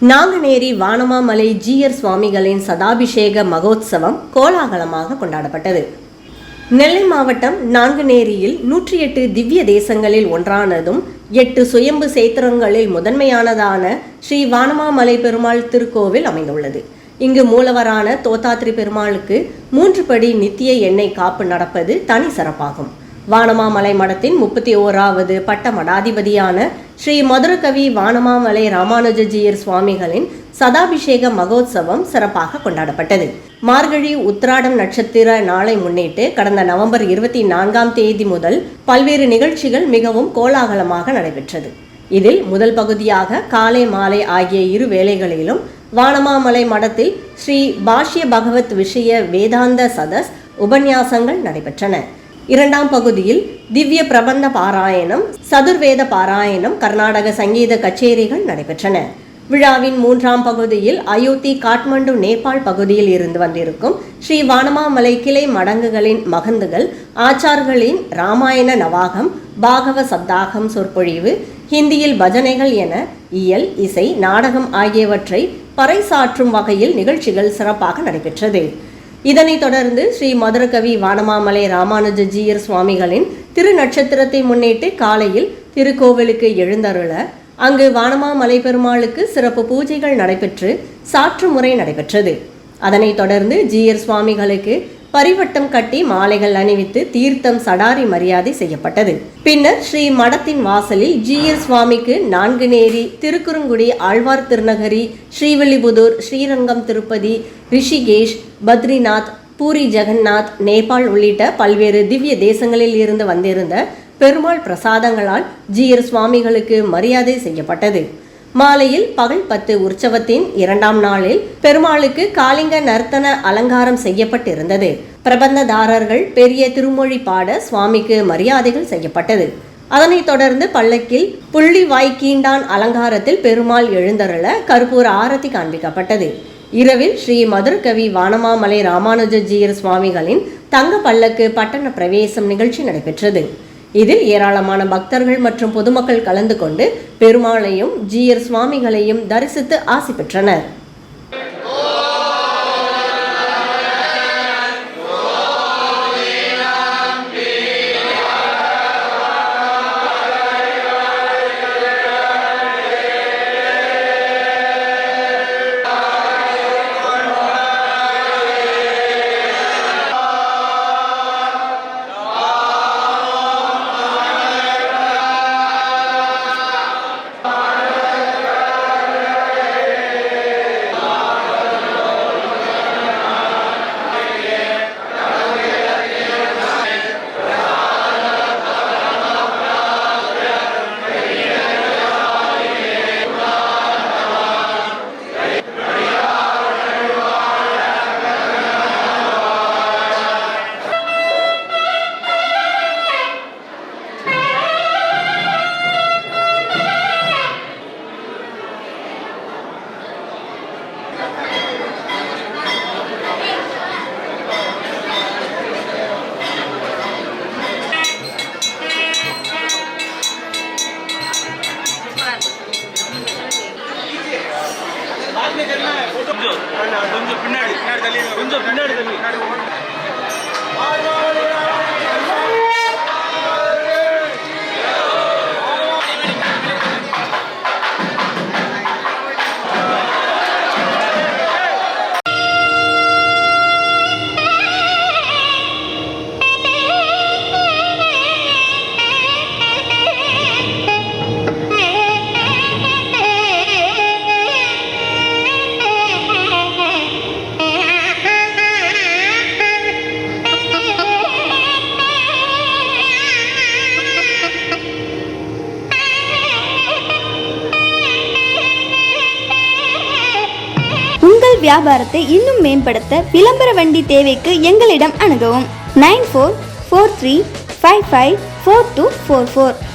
நாங்குநேரி வானமாமலை ஜீயர் சுவாமிகளின் சதாபிஷேக மகோத்சவம் கோலாகலமாக கொண்டாடப்பட்டது. நெல்லை மாவட்டம் நாங்குநேரியில் 108 திவ்ய தேசங்களில் ஒன்றானதும் 8 சுயம்பு சேத்திரங்களில் முதன்மையானதான ஸ்ரீ வானமாமலை பெருமாள் திருக்கோவில் அமைந்துள்ளது. இங்கு மூலவரான தோத்தாத்ரி பெருமாளுக்கு 3 படி நித்திய எண்ணெய் காப்பு நடப்பது தனி சிறப்பாகும். வானமாமலை மடத்தின் 31வது பட்ட மடாதிபதியான ஸ்ரீ மதுரகவி வானமாமலை ராமானுஜஜீயர் சுவாமிகளின் சதாபிஷேக மகோத்சவம் சிறப்பாக கொண்டாடப்பட்டது. மார்கழி உத்திராடம் நட்சத்திர நாளை முன்னிட்டு கடந்த நவம்பர் 24ஆம் தேதி முதல் பல்வேறு நிகழ்ச்சிகள் மிகவும் கோலாகலமாக நடைபெற்றது. இதில் முதல் பகுதியாக காலை மாலை ஆகிய 2 வேளைகளிலும் வானமாமலை மடத்தில் ஸ்ரீ பாஷ்ய பகவத் விஷய வேதாந்த சதஸ் உபன்யாசங்கள் நடைபெற்றன. 2ஆம் பகுதியில் திவ்ய பிரபந்த பாராயணம், சதுர்வேத பாராயணம், கர்நாடக சங்கீத கச்சேரிகள் நடைபெற்றன. விழாவின் 3ஆம் பகுதியில் அயோத்தி, காட்மண்டு, நேபாள் பகுதியில் இருந்து வந்திருக்கும் ஸ்ரீ வானமாமலை கிளை மடங்குகளின் மகந்துகள், ஆச்சார்களின் ராமாயண நவாகம், பாகவ சப்தாகம் சொற்பொழிவு, ஹிந்தியில் பஜனைகள் என இயல், இசை, நாடகம் ஆகியவற்றை பறைசாற்றும் வகையில் நிகழ்ச்சிகள் சிறப்பாக நடைபெற்றது. இதனைத் தொடர்ந்து ஸ்ரீ மதுரகவி வானமாமலை ராமானுஜஜீயர் சுவாமிகளின் திருநட்சத்திரத்தை முன்னிட்டு காலையில் திருக்கோவிலுக்கு எழுந்தருள அங்கு வானமாமலை பெருமாளுக்கு சிறப்பு பூஜைகள் நடைபெற்று சாற்று முறை நடைபெற்றது. அதனைத் தொடர்ந்து ஜீயர் சுவாமிகளுக்கு பரிவட்டம் கட்டி மாலைகள் அணிவித்து தீர்த்தம் சடாரி மரியாதை செய்யப்பட்டது. பின்னர் ஸ்ரீ மடத்தின் வாசலில் ஜீயர் சுவாமிக்கு நான்குநேரி, திருக்குறுங்குடி, ஆழ்வார் திருநகரி, ஸ்ரீவில்லிபுதூர், ஸ்ரீரங்கம், திருப்பதி, ரிஷிகேஷ், பத்ரிநாத், பூரி ஜெகநாத், நேபாள் உள்ளிட்ட பல்வேறு திவ்ய தேசங்களில் இருந்து வந்திருந்த பெருமாள் பிரசாதங்களால் ஜீயர் சுவாமிகளுக்கு மரியாதை செய்யப்பட்டது. மாலையில் பகல் 10 உற்சவத்தின் 2ஆம் நாளில் பெருமாளுக்கு காளிங்க நர்த்தன அலங்காரம் செய்யப்பட்டிருந்தது. பிரபந்ததாரர்கள் பெரிய திருமொழி பாட சுவாமிக்கு மரியாதைகள் செய்யப்பட்டது. அதனைத் தொடர்ந்து பல்லக்கில் புள்ளி வாய்க்கீண்டான் அலங்காரத்தில் பெருமாள் எழுந்தருள கற்பூர ஆரத்தி காண்பிக்கப்பட்டது. இரவில் ஸ்ரீ மதுரகவி வானமாமலை ராமானுஜஜீயர் சுவாமிகளின் தங்க பல்லக்கு பட்டண பிரவேசம் நிகழ்ச்சி நடைபெற்றது. இதில் ஏராளமான பக்தர்கள் மற்றும் பொதுமக்கள் கலந்து கொண்டு பெருமாளையும் ஜீயர் சுவாமிகளையும் தரிசித்து ஆசி பெற்றனர். கொஞ்சம் பின்னாடி தள்ளி வியாபாரத்தை இன்னும் மேம்படுத்த விளம்பர வண்டி தேவைக்கு எங்களிடம் அணுகவும் 9443554244.